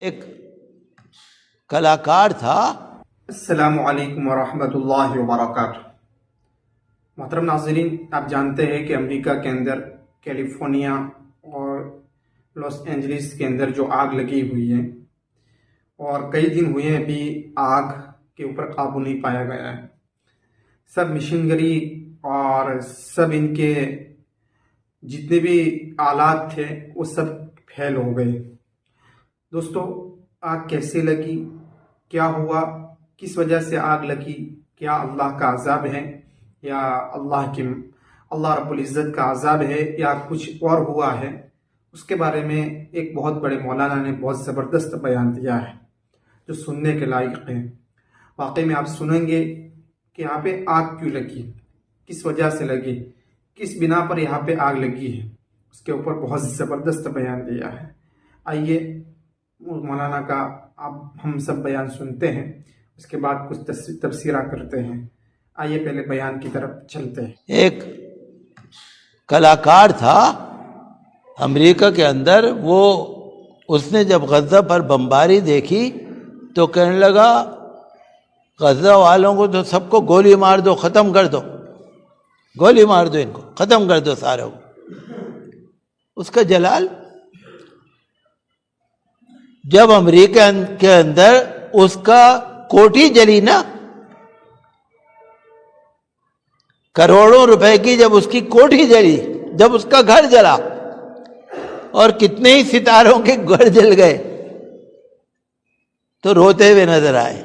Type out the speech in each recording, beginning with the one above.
ایک کلاکار تھا۔ السلام علیکم ورحمۃ اللہ وبرکاتہ۔ محترم ناظرین، آپ جانتے ہیں کہ امریکہ کے اندر کیلیفورنیا اور لاس اینجلس کے اندر جو آگ لگی ہوئی ہے اور کئی دن ہوئے ہیں ابھی آگ کے اوپر قابو نہیں پایا گیا ہے۔ سب مشینری اور سب ان کے جتنے بھی آلات تھے وہ سب پھیل ہو گئے۔ دوستو، آگ کیسے لگی، کیا ہوا، کس وجہ سے آگ لگی، کیا اللہ کا عذاب ہے یا اللہ رب العزت کا عذاب ہے یا کچھ اور ہوا ہے، اس کے بارے میں ایک بہت بڑے مولانا نے بہت زبردست بیان دیا ہے جو سننے کے لائق ہے۔ واقعی میں آپ سنیں گے کہ یہاں پہ آگ کیوں لگی، کس وجہ سے لگی، کس بنا پر یہاں پہ آگ لگی ہے، اس کے اوپر بہت زبردست بیان دیا ہے۔ آئیے مولانا کا اب ہم سب بیان سنتے ہیں، اس کے بعد کچھ تبصرہ کرتے ہیں۔ آئیے پہلے بیان کی طرف چلتے ہیں۔ ایک کلاکار تھا امریکہ کے اندر، اس نے جب غزہ پر بمباری دیکھی تو کہنے لگا غزہ والوں کو تو سب کو گولی مار دو، ختم کر دو، گولی مار دو، ان کو ختم کر دو سارے کو۔ اس کا جلال جب امریکہ کے اندر اس کا کوٹھی جلی نا، کروڑوں روپے کی جب اس کی کوٹھی جلی، جب اس کا گھر جلا اور کتنے ہی ستاروں کے گھر جل گئے تو روتے ہوئے نظر آئے۔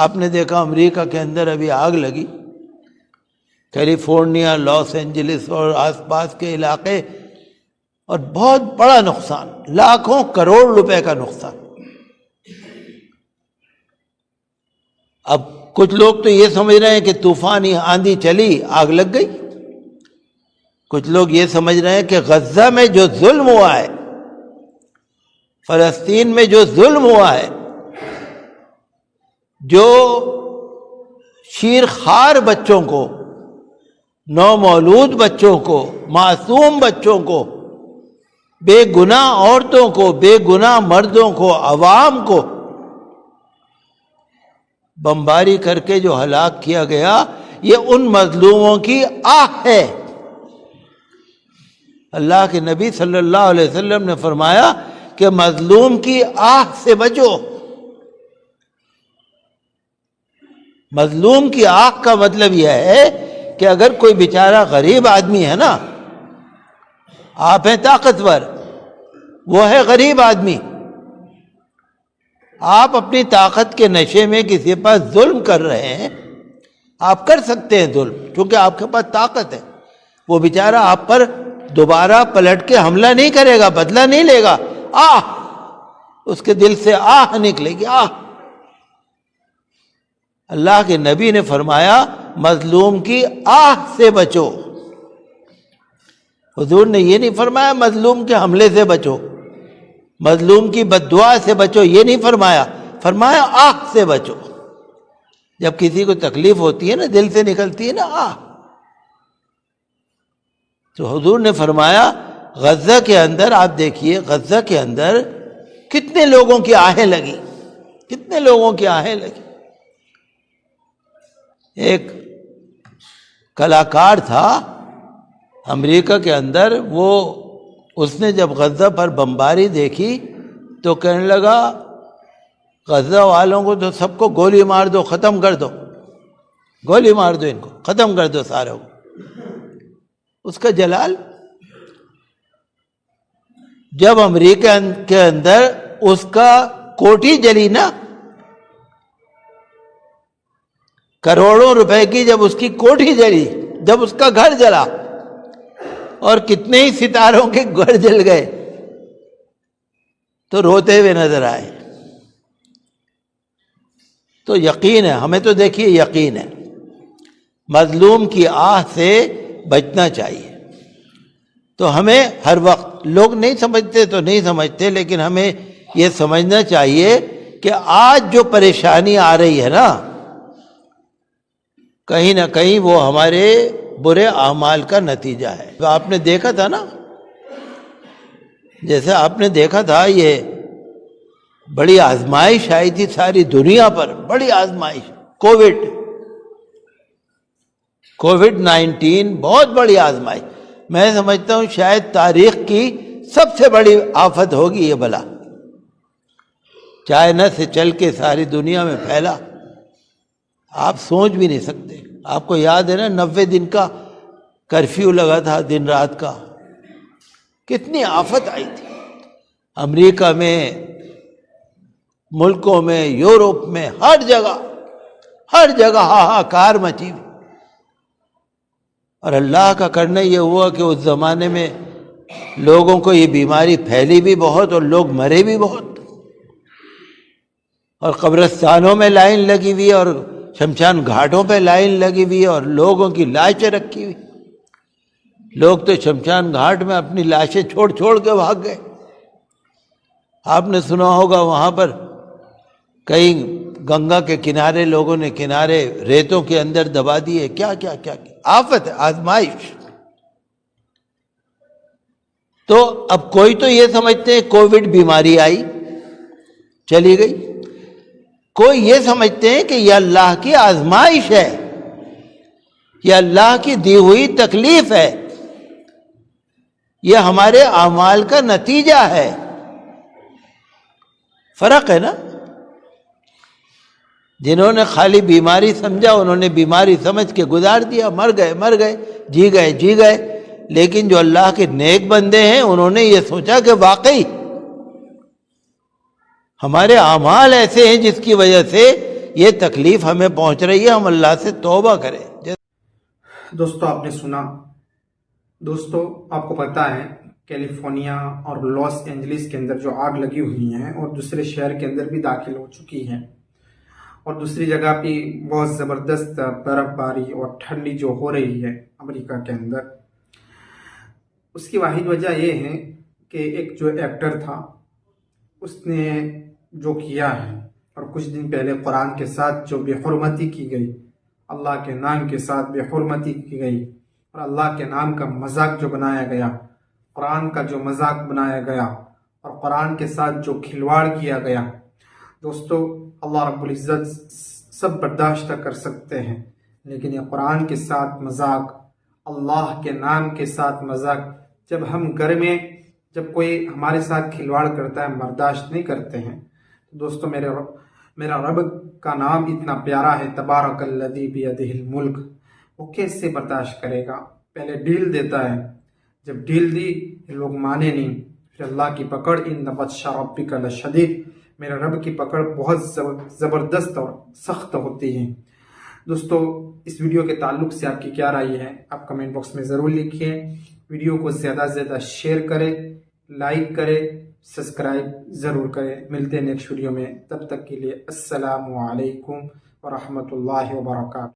آپ نے دیکھا امریکہ کے اندر ابھی آگ لگی، کیلیفورنیا، لاس اینجلس اور آس پاس کے علاقے، اور بہت بڑا نقصان، لاکھوں کروڑ روپے کا نقصان۔ اب کچھ لوگ تو یہ سمجھ رہے ہیں کہ طوفانی آندھی چلی، آگ لگ گئی۔ کچھ لوگ یہ سمجھ رہے ہیں کہ غزہ میں جو ظلم ہوا ہے، فلسطین میں جو ظلم ہوا ہے، جو شیرخوار بچوں کو، نومولود بچوں کو، معصوم بچوں کو، بے گناہ عورتوں کو، بے گناہ مردوں کو، عوام کو بمباری کر کے جو ہلاک کیا گیا، یہ ان مظلوموں کی آہ ہے۔ اللہ کے نبی صلی اللہ علیہ وسلم نے فرمایا کہ مظلوم کی آہ سے بچو۔ مظلوم کی آہ کا مطلب یہ ہے کہ اگر کوئی بیچارہ غریب آدمی ہے نا، آپ ہیں طاقتور، وہ ہے غریب آدمی، آپ اپنی طاقت کے نشے میں کسی پاس ظلم کر رہے ہیں، آپ کر سکتے ہیں ظلم کیونکہ آپ کے پاس طاقت ہے۔ وہ بیچارہ آپ پر دوبارہ پلٹ کے حملہ نہیں کرے گا، بدلہ نہیں لے گا، اس کے دل سے آہ نکلے گی، آہ۔ اللہ کے نبی نے فرمایا مظلوم کی آہ سے بچو۔ حضور نے یہ نہیں فرمایا مظلوم کے حملے سے بچو، مظلوم کی بد دعا سے بچو، یہ نہیں فرمایا، فرمایا آہ سے بچو۔ جب کسی کو تکلیف ہوتی ہے نا، دل سے نکلتی ہے نا آہ، تو حضور نے فرمایا غزہ کے اندر، آپ دیکھیے غزہ کے اندر کتنے لوگوں کی آہیں لگی، کتنے لوگوں کی آہیں لگی۔ ایک کلاکار تھا امریکہ کے اندر، اس نے جب غزہ پر بمباری دیکھی تو کہنے لگا غزہ والوں کو تو سب کو گولی مار دو، ختم کر دو، گولی مار دو، ان کو ختم کر دو سارے کو۔ اس کا جلال جب امریکہ کے اندر اس کا کوٹھی جلی نا، کروڑوں روپے کی جب اس کی کوٹھی جلی، جب اس کا گھر جلا اور کتنے ہی ستاروں کے گھر جل گئے تو روتے ہوئے نظر آئے۔ تو یقین ہے، ہمیں تو دیکھیے یقین ہے، مظلوم کی آہ سے بچنا چاہیے۔ تو ہمیں ہر وقت، لوگ نہیں سمجھتے تو نہیں سمجھتے، لیکن ہمیں یہ سمجھنا چاہیے کہ آج جو پریشانی آ رہی ہے نا، کہیں نہ کہیں وہ ہمارے برے اعمال کا نتیجہ ہے۔ تو آپ نے دیکھا تھا نا، جیسے آپ نے دیکھا تھا یہ بڑی آزمائش آئی تھی ساری دنیا پر، بڑی آزمائش، کووڈ-19 بہت بڑی آزمائش. میں سمجھتا ہوں شاید تاریخ کی سب سے بڑی آفت ہوگی یہ بلا. چائنا سے چل کے ساری دنیا میں پھیلا، آپ سوچ بھی نہیں سکتے. آپ کو یاد ہے نا 90 دن کا کرفیو لگا تھا، دن رات کا. کتنی آفت آئی تھی امریکہ میں، ملکوں میں، یورپ میں، ہر جگہ ہاہاکار مچی ہوئی. اور اللہ کا کرنا یہ ہوا کہ اس زمانے میں لوگوں کو یہ بیماری پھیلی بھی بہت اور لوگ مرے بھی بہت، اور قبرستانوں میں لائن لگی ہوئی اور شمشان گھاٹوں پہ لائن لگی ہوئی اور لوگوں کی لاشیں رکھی ہوئی. لوگ تو شمشان گھاٹ میں اپنی لاشیں چھوڑ کے بھاگ گئے. آپ نے سنا ہوگا وہاں پر کئی گنگا کے کنارے لوگوں نے کنارے ریتوں کے اندر دبا دیے. کیا آفت، آزمائش. تو اب کوئی تو یہ سمجھتے ہیں کووڈ بیماری آئی چلی گئی، کوئی یہ سمجھتے ہیں کہ یہ اللہ کی آزمائش ہے، یہ اللہ کی دی ہوئی تکلیف ہے، یہ ہمارے اعمال کا نتیجہ ہے. فرق ہے نا. جنہوں نے خالی بیماری سمجھا انہوں نے بیماری سمجھ کے گزار دیا، مر گئے، جی گئے. لیکن جو اللہ کے نیک بندے ہیں انہوں نے یہ سوچا کہ واقعی ہمارے اعمال ایسے ہیں جس کی وجہ سے یہ تکلیف ہمیں پہنچ رہی ہے، ہم اللہ سے توبہ کریں. دوستو آپ نے سنا. دوستو آپ کو پتا ہے کیلیفورنیا اور لاس اینجلس کے اندر جو آگ لگی ہوئی ہیں اور دوسرے شہر کے اندر بھی داخل ہو چکی ہیں، اور دوسری جگہ پہ بہت زبردست برف باری اور ٹھنڈی جو ہو رہی ہے امریکہ کے اندر. اس کی واحد وجہ یہ ہے کہ ایک جو ایکٹر تھا اس نے جو کیا ہے، اور کچھ دن پہلے قرآن کے ساتھ جو بے حرمتی کی گئی، اللہ کے نام کے ساتھ بے حرمتی کی گئی، اور اللہ کے نام کا مذاق جو بنایا گیا، قرآن کا جو مذاق بنایا گیا، اور قرآن کے ساتھ جو کھلواڑ کیا گیا. دوستو اللہ رب العزت سب برداشت کر سکتے ہیں، لیکن یہ قرآن کے ساتھ مذاق، اللہ کے نام کے ساتھ مذاق، جب ہم گھر میں جب کوئی ہمارے ساتھ کھلواڑ کرتا ہے برداشت نہیں کرتے ہیں. دوستو میرا رب کا نام اتنا پیارا ہے، تبارک الذی بیدہ الملک، وہ کیسے برداشت کرے گا؟ پہلے ڈیل دیتا ہے، جب ڈیل دی لوگ مانے نہیں، پھر اللہ کی پکڑ ان بطش ربک لشدید، میرے رب کی پکڑ بہت زبردست اور سخت ہوتی ہے. دوستو اس ویڈیو کے تعلق سے آپ کی کیا رائے ہے؟ آپ کمنٹ باکس میں ضرور لکھیے. ویڈیو کو زیادہ سے زیادہ شیئر کریں، لائک کریں، سبسکرائب ضرور کریں. ملتے ہیں نیکسٹ ویڈیو میں، تب تک کے لیے السلام علیکم ورحمۃ اللہ وبرکاتہ.